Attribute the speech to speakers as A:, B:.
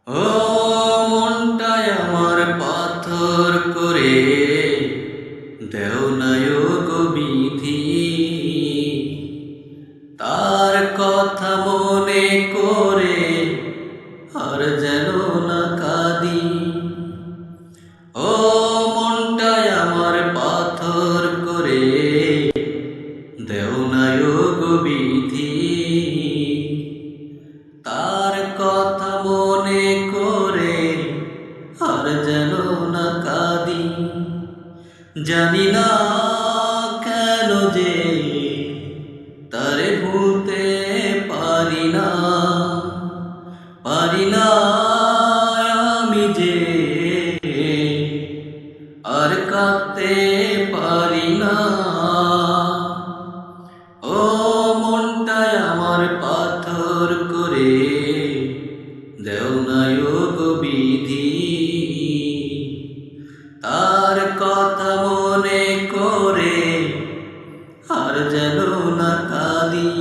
A: ও মনটায় আমার পাথর করে দেও না গো বিধি, তার কথা মনে করে আর যেন না কাঁদি। ও মনটায় আমার পাথর করে দেও না গো বিধি, তার কথা মনে করে আর যেন না কাঁদি। জানি না কেন যে তারে ভুলতে পারি না, পারি না আমি যে আর কাঁদতে পারি না। ও মনটায় আমার পাথর করে দেও না গো বিধি, তার কথা মনে করে আর যেন না কাঁদি।